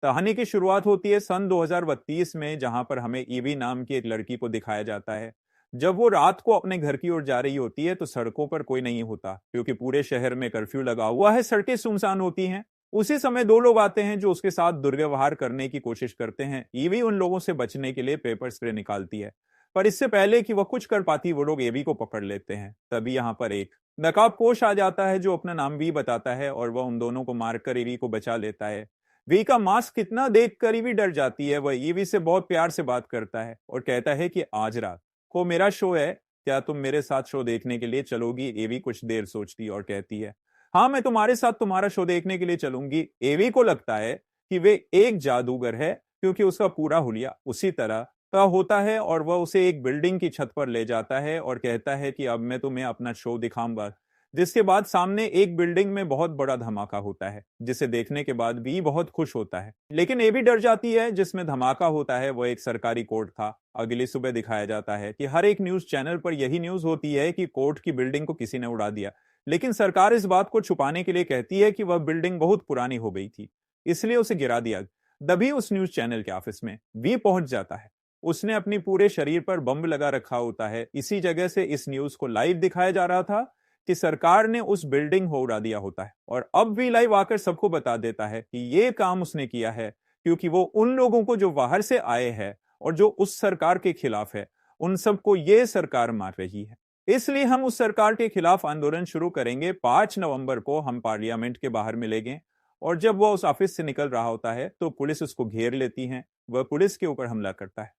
कहानी की शुरुआत होती है सन 2032 में, जहां पर हमें ईवी नाम की एक लड़की को दिखाया जाता है। जब वो रात को अपने घर की ओर जा रही होती है तो सड़कों पर कोई नहीं होता, क्योंकि पूरे शहर में कर्फ्यू लगा हुआ है, सड़कें सुनसान होती हैं। उसी समय दो लोग आते हैं जो उसके साथ दुर्व्यवहार करने की कोशिश करते हैं। ईवी उन लोगों से बचने के लिए पेपर स्प्रे निकालती है, पर इससे पहले कि वह कुछ कर पाती वो लोग एवी को पकड़ लेते हैं। तभी यहाँ पर एक नकाबपोश आ जाता है जो अपना नाम भी बताता है, और वह उन दोनों को मारकर ईवी को बचा लेता है। वी का मास्क कितना देखकर ईवी डर जाती है। वह ईवी से बहुत प्यार से बात करता है और कहता है कि आज रात को मेरा शो है, क्या तुम मेरे साथ शो देखने के लिए चलोगी? एवी कुछ देर सोचती और कहती है, हाँ, मैं तुम्हारे साथ तुम्हारा शो देखने के लिए चलूंगी। एवी को लगता है कि वे एक जादूगर है, क्योंकि उसका पूरा हुलिया उसी तरह का होता है, और वह उसे एक बिल्डिंग की छत पर ले जाता है और कहता है कि अब मैं तुम्हें अपना शो दिखाऊंगा। जिसके बाद सामने एक बिल्डिंग में बहुत बड़ा धमाका होता है, जिसे देखने के बाद भी बहुत खुश होता है। लेकिन ये भी डर जाती है। जिसमें धमाका होता है वो एक सरकारी कोर्ट था। अगली सुबह दिखाया जाता है कि हर एक न्यूज चैनल पर यही न्यूज होती है कि कोर्ट की बिल्डिंग को किसी ने उड़ा दिया, लेकिन सरकार इस बात को छुपाने के लिए कहती है कि वह बिल्डिंग बहुत पुरानी हो गई थी, इसलिए उसे गिरा दिया। तभी उस न्यूज चैनल के ऑफिस में वी पहुंच जाता है। उसने अपनी पूरे शरीर पर बम लगा रखा होता है। इसी जगह से इस न्यूज को लाइव दिखाया जा रहा था कि सरकार ने उस बिल्डिंग को उड़ा दिया होता है, और अब भी लाइव आकर सबको बता देता है कि ये काम उसने किया है क्योंकि वो उन लोगों को जो बाहर से आए हैं और जो उस सरकार के खिलाफ है, उन सबको ये सरकार मार रही है। इसलिए हम उस सरकार के खिलाफ आंदोलन शुरू करेंगे। 5 नवंबर को हम पार्लियामेंट के बाहर मिलेंगे। और जब वह उस ऑफिस से निकल रहा होता है तो पुलिस उसको घेर लेती है। वह पुलिस के ऊपर हमला करता है।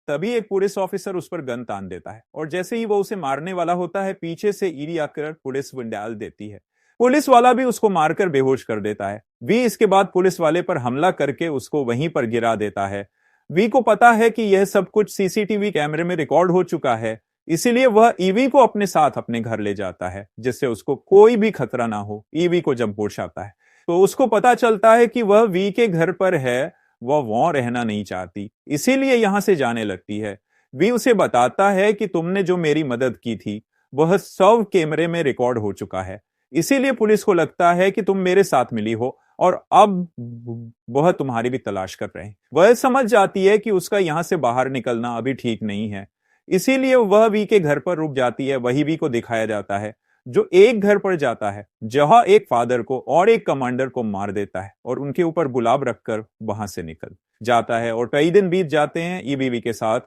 तभी एक पुलिस ऑफिसर उस पर गन तान देता है, और जैसे ही वो उसे मारने वाला होता है, पीछे से ईडी आकर पुलिस डाल देती है। पुलिस वाला भी उसको मारकर बेहोश कर देता है। वी इसके बाद पुलिस वाले पर हमला करके उसको वहीं पर गिरा देता है। वी को पता है कि यह सब कुछ सीसीटीवी कैमरे में रिकॉर्ड हो चुका है, इसीलिए वह ईवी को अपने साथ अपने घर ले जाता है, जिससे उसको कोई भी खतरा ना हो। ईवी को जब होश आता है तो उसको पता चलता है कि वह वी के घर पर है। वह वहां रहना नहीं चाहती, इसीलिए यहां से जाने लगती है। वी उसे बताता है कि तुमने जो मेरी मदद की थी वह सब कैमरे में रिकॉर्ड हो चुका है, इसीलिए पुलिस को लगता है कि तुम मेरे साथ मिली हो, और अब वह तुम्हारी भी तलाश कर रहे हैं। वह समझ जाती है कि उसका यहां से बाहर निकलना अभी ठीक नहीं है, इसीलिए वह वी के घर पर रुक जाती है। वही वी को दिखाया जाता है जो एक घर पर जाता है जहां एक फादर को और एक कमांडर को मार देता है, और उनके ऊपर गुलाब रखकर वहां से निकल जाता है। और कई दिन बीत जाते हैं। ईवी के साथ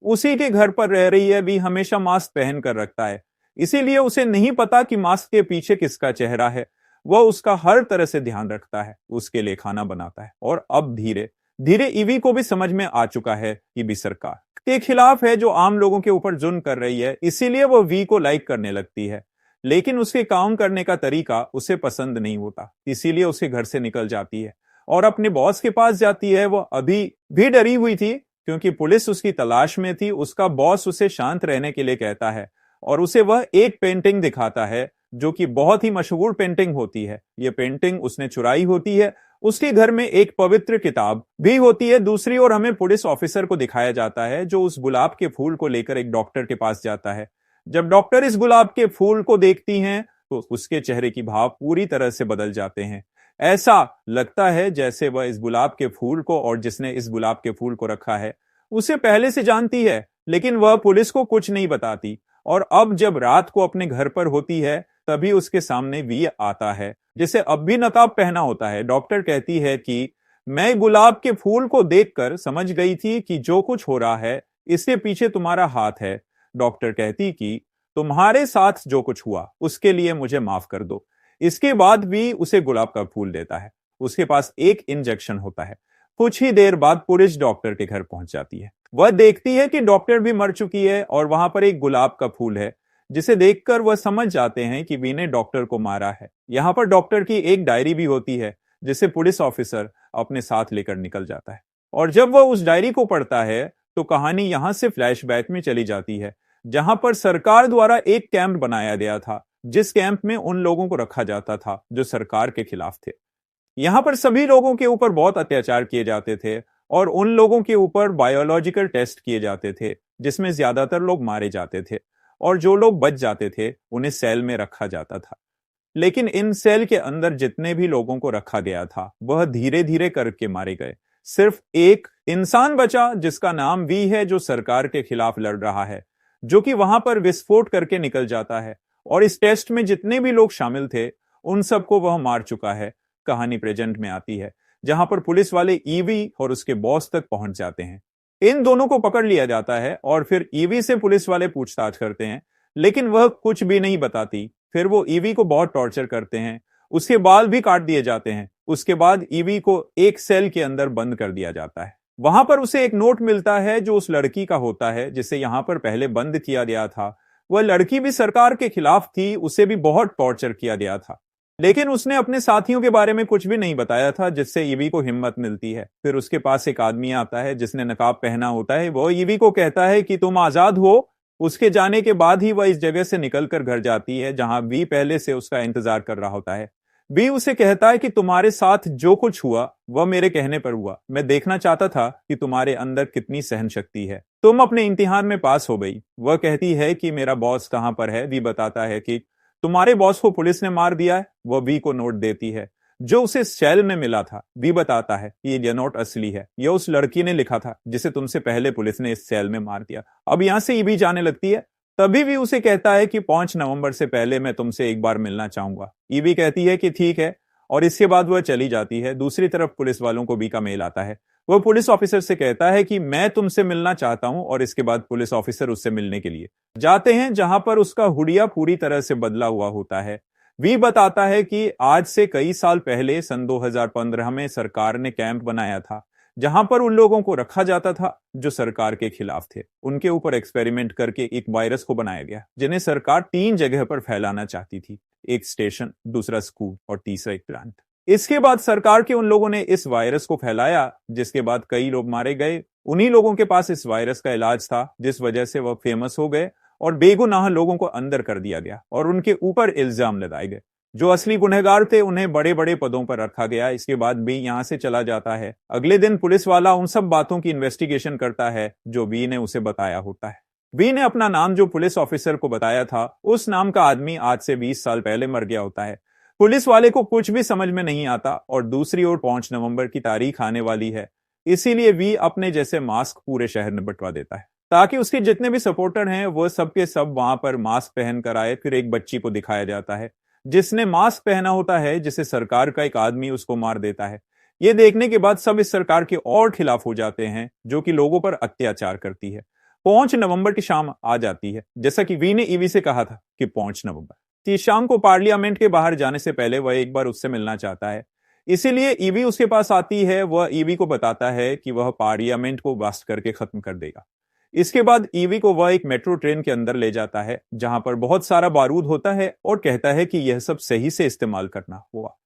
उसी के घर पर रह रही है। वी हमेशा मास्क पहन कर रखता है, इसीलिए उसे नहीं पता कि मास्क के पीछे किसका चेहरा है। वह उसका हर तरह से ध्यान रखता है, उसके लिए खाना बनाता है। और अब धीरे धीरे ईवी को भी समझ में आ चुका है कि वी सरकार के खिलाफ है, जो आम लोगों के ऊपर जुल्म कर रही है, इसीलिए वो वी को लाइक करने लगती है। लेकिन उसके काम करने का तरीका उसे पसंद नहीं होता, इसीलिए उसे घर से निकल जाती है और अपने बॉस के पास जाती है। वो अभी भी डरी हुई थी, क्योंकि पुलिस उसकी तलाश में थी। उसका बॉस उसे शांत रहने के लिए कहता है, और उसे वह एक पेंटिंग दिखाता है जो कि बहुत ही मशहूर पेंटिंग होती है। यह पेंटिंग उसने चुराई होती है। उसके घर में एक पवित्र किताब भी होती है। दूसरी ओर हमें पुलिस ऑफिसर को दिखाया जाता है जो उस गुलाब के फूल को लेकर एक डॉक्टर के पास जाता है। जब डॉक्टर इस गुलाब के फूल को देखती हैं तो उसके चेहरे की भाव पूरी तरह से बदल जाते हैं। ऐसा लगता है जैसे वह इस गुलाब के फूल को, और जिसने इस गुलाब के फूल को रखा है, उसे पहले से जानती है, लेकिन वह पुलिस को कुछ नहीं बताती। और अब जब रात को अपने घर पर होती है तभी उसके सामने वी आता है, जिसे अब भी नकाब पहना होता है। डॉक्टर कहती है कि मैं गुलाब के फूल को देखकर समझ गई थी कि जो कुछ हो रहा है इसके पीछे तुम्हारा हाथ है। डॉक्टर कहती कि तुम्हारे साथ जो कुछ हुआ उसके लिए मुझे माफ कर दो। इसके बाद भी उसे गुलाब का फूल देता है। उसके पास एक इंजेक्शन होता है। कुछ ही देर बाद पुलिस डॉक्टर के घर पहुंच जाती है। वह देखती है कि डॉक्टर भी मर चुकी है और वहां पर एक गुलाब का फूल है, जिसे देखकर वह समझ जाते हैं कि वी ने डॉक्टर को मारा है। यहाँ पर डॉक्टर की एक डायरी भी होती है, जिसे पुलिस ऑफिसर अपने साथ लेकर निकल जाता है। और जब वह उस डायरी को पढ़ता है तो कहानी यहां से फ्लैशबैक में चली जाती है, जहां पर सरकार द्वारा एक कैंप बनाया गया था, जिस कैंप में उन लोगों को रखा जाता था जो सरकार के खिलाफ थे। यहां पर सभी लोगों के ऊपर बहुत अत्याचार किए जाते थे, और उन लोगों के ऊपर बायोलॉजिकल टेस्ट किए जाते थे, जिसमें ज्यादातर लोग मारे जाते थे, और जो लोग बच जाते थे उन्हें सेल में रखा जाता था। लेकिन इन सेल के अंदर जितने भी लोगों को रखा गया था वह धीरे धीरे करके मारे गए। सिर्फ एक इंसान बचा जिसका नाम वी है, जो सरकार के खिलाफ लड़ रहा है, जो कि वहां पर विस्फोट करके निकल जाता है और इस टेस्ट में जितने भी लोग शामिल थे उन सबको वह मार चुका है। कहानी प्रेजेंट में आती है जहां पर पुलिस वाले ईवी और उसके बॉस तक पहुंच जाते हैं। इन दोनों को पकड़ लिया जाता है और फिर ईवी से पुलिस वाले पूछताछ करते हैं, लेकिन वह कुछ भी नहीं बताती। फिर वो ईवी को बहुत टॉर्चर करते हैं, उसके बाल भी काट दिए जाते हैं। उसके बाद ईवी को एक सेल के अंदर बंद कर दिया जाता है। वहां पर उसे एक नोट मिलता है जो उस लड़की का होता है जिसे यहां पर पहले बंद किया गया था। वह लड़की भी सरकार के खिलाफ थी, उसे भी बहुत टॉर्चर किया गया था, लेकिन उसने अपने साथियों के बारे में कुछ भी नहीं बताया था, जिससे ईवी को हिम्मत मिलती है। फिर उसके पास एक आदमी आता है जिसने नकाब पहना होता है। वो ईवी को कहता है कि तुम आजाद हो। उसके जाने के बाद ही वह इस जगह से निकलकर घर जाती है जहां वी पहले से उसका इंतजार कर रहा होता है। वी उसे कहता है कि तुम्हारे साथ जो कुछ हुआ वह मेरे कहने पर हुआ। मैं देखना चाहता था कि तुम्हारे अंदर कितनी सहन शक्ति है। तुम अपने इम्तिहान में पास हो गई। वह कहती है कि मेरा बॉस कहां पर है। वी बताता है कि तुम्हारे बॉस को पुलिस ने मार दिया है। वह वी को नोट देती है जो उसे सेल में मिला था। वी बताता है कि यह नोट असली है, यह उस लड़की ने लिखा था जिसे तुमसे पहले पुलिस ने इस सेल में मार दिया। अब यहां से ईवी जाने लगती है। तभी भी उसे कहता है कि 5 नवंबर से पहले मैं तुमसे एक बार मिलना चाहूंगा। ईवी कहती है कि ठीक है, और इसके बाद वह चली जाती है। दूसरी तरफ पुलिस वालों को वी का मेल आता है। वह पुलिस ऑफिसर से कहता है कि मैं तुमसे मिलना चाहता हूं, और इसके बाद पुलिस ऑफिसर उससे मिलने के लिए जाते हैं जहां पर उसका हुडिया पूरी तरह से बदला हुआ होता है। वी बताता है कि आज से कई साल पहले सन 2015 में सरकार ने कैंप बनाया था जहां पर उन लोगों को रखा जाता था जो सरकार के खिलाफ थे। उनके ऊपर एक्सपेरिमेंट करके एक वायरस को बनाया गया जिन्हें सरकार 3 जगह पर फैलाना चाहती थी, एक स्टेशन, दूसरा स्कूल और तीसरा एक प्लांट। इसके बाद सरकार के उन लोगों ने इस वायरस को फैलाया, जिसके बाद कई लोग मारे गए। उन्हीं लोगों के पास इस वायरस का इलाज था, जिस वजह से वह फेमस हो गए और बेगुनाह लोगों को अंदर कर दिया गया और उनके ऊपर इल्जाम लगाए गए। जो असली गुनहगार थे उन्हें बड़े बड़े पदों पर रखा गया। इसके बाद वी यहां से चला जाता है। अगले दिन पुलिस वाला उन सब बातों की इन्वेस्टिगेशन करता है जो वी ने उसे बताया होता है। वी ने अपना नाम जो पुलिस ऑफिसर को बताया था, उस नाम का आदमी आज से 20 साल पहले मर गया होता है। पुलिस वाले को कुछ भी समझ में नहीं आता और दूसरी ओर 5 नवंबर की तारीख आने वाली है, इसीलिए वी अपने जैसे मास्क पूरे शहर में बंटवा देता है ताकि उसके जितने भी सपोर्टर हैं वो सब के सब वहां पर मास्क पहन कर आए। फिर एक बच्ची को दिखाया जाता है जिसने मास्क पहना होता है, जिसे सरकार का एक आदमी उसको मार देता है। ये देखने के बाद सब इस सरकार के और खिलाफ हो जाते हैं जो कि लोगों पर अत्याचार करती है। 5 नवंबर की शाम आ जाती है, जैसा कि वी ने ईवी से कहा था कि 5 नवंबर की शाम को पार्लियामेंट के बाहर जाने से पहले वह एक बार उससे मिलना चाहता है, इसीलिए ईवी उसके पास आती है। वह ईवी को बताता है कि वह पार्लियामेंट को बस्ट करके खत्म कर देगा। इसके बाद ईवी को वह एक मेट्रो ट्रेन के अंदर ले जाता है जहां पर बहुत सारा बारूद होता है और कहता है कि यह सब सही से इस्तेमाल करना होगा।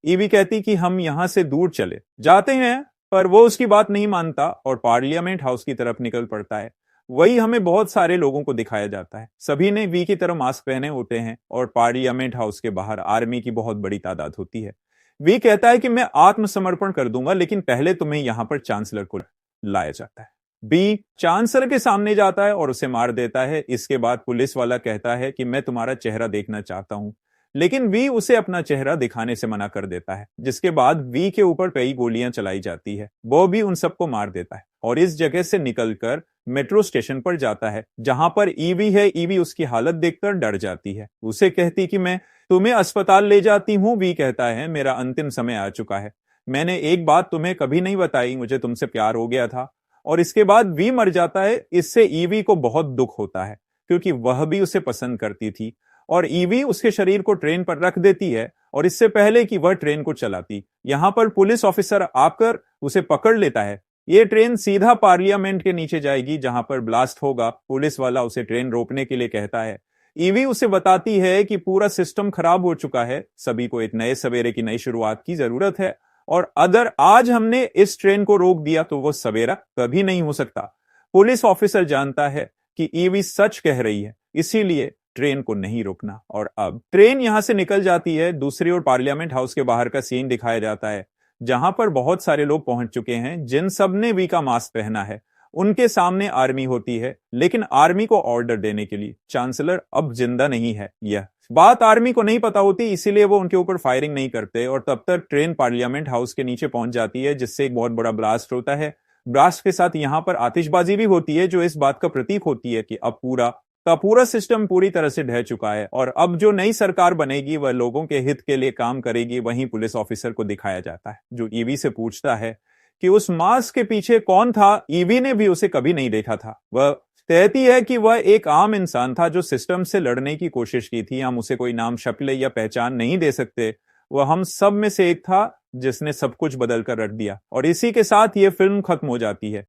ईवी कहती कि हम यहां से दूर चले जाते हैं, पर वो उसकी बात नहीं मानता और पार्लियामेंट हाउस की तरफ निकल पड़ता है। वही हमें बहुत सारे लोगों को दिखाया जाता है। सभी ने वी की तरह मास्क पहने होते हैं और पार्लियामेंट हाउस के बाहर आर्मी की बहुत बड़ी तादाद होती है। वी कहता है कि मैं आत्मसमर्पण कर दूंगा, लेकिन पहले तुम्हें यहां पर चांसलर को लाया जाता है। बी चांसलर के सामने जाता है और उसे मार देता है। इसके बाद पुलिस वाला कहता है कि मैं तुम्हारा चेहरा देखना चाहता हूं, लेकिन वी उसे अपना चेहरा दिखाने से मना कर देता है। जिसके बाद वी के ऊपर कई गोलियां चलाई जाती है। वो भी उन सबको मार देता है और इस जगह से निकलकर मेट्रो स्टेशन पर जाता है जहां पर ईवी है। ईवी उसकी हालत देखकर डर जाती है। उसे कहती कि मैं तुम्हें अस्पताल ले जाती हूं। वी कहता है मेरा अंतिम समय आ चुका है। मैंने एक बात तुम्हें कभी नहीं बताई, मुझे तुमसे प्यार हो गया था। और इसके बाद वी मर जाता है। इससे ईवी को बहुत दुख होता है क्योंकि वह भी उसे पसंद करती थी और ईवी उसके शरीर को ट्रेन पर रख देती है और इससे पहले कि वह ट्रेन को चलाती, यहां पर पुलिस ऑफिसर आकर उसे पकड़ लेता है। यह ट्रेन सीधा पार्लियामेंट के नीचे जाएगी जहां पर ब्लास्ट होगा। पुलिस वाला उसे ट्रेन रोकने के लिए कहता है। ईवी उसे बताती है कि पूरा सिस्टम खराब हो चुका है, सभी को एक नए सवेरे की नई शुरुआत की जरूरत है और अगर आज हमने इस ट्रेन को रोक दिया तो वो सवेरा कभी नहीं हो सकता। पुलिस ऑफिसर जानता है कि ईवी सच कह रही है, इसीलिए ट्रेन को नहीं रोकना। और अब ट्रेन यहां से निकल जाती है। दूसरी ओर पार्लियामेंट हाउस के बाहर का सीन दिखाया जाता है जहां पर बहुत सारे लोग पहुंच चुके हैं जिन सब ने वी का मास्क पहना है। उनके सामने आर्मी होती है, लेकिन आर्मी को ऑर्डर देने के लिए चांसलर अब जिंदा नहीं है, यह बात आर्मी को नहीं पता होती, इसीलिए वो उनके ऊपर फायरिंग नहीं करते और तब तक ट्रेन पार्लियामेंट हाउस के नीचे पहुंच जाती है, जिससे एक बहुत बड़ा ब्लास्ट होता है। ब्लास्ट के साथ यहाँ पर आतिशबाजी भी होती है, जो इस बात का प्रतीक होती है कि अब पूरा का पूरा सिस्टम पूरी तरह से ढह चुका है और अब जो नई सरकार बनेगी वह लोगों के हित के लिए काम करेगी। वहीं पुलिस ऑफिसर को दिखाया जाता है जो ईवी से पूछता है कि उस मास्क के पीछे कौन था। ईवी ने भी उसे कभी नहीं देखा था। वह कहती है कि वह एक आम इंसान था जो सिस्टम से लड़ने की कोशिश की थी। हम उसे कोई नाम, शक्ल या पहचान नहीं दे सकते। वह हम सब में से एक था जिसने सब कुछ बदल कर रख दिया। और इसी के साथ ये फिल्म खत्म हो जाती है।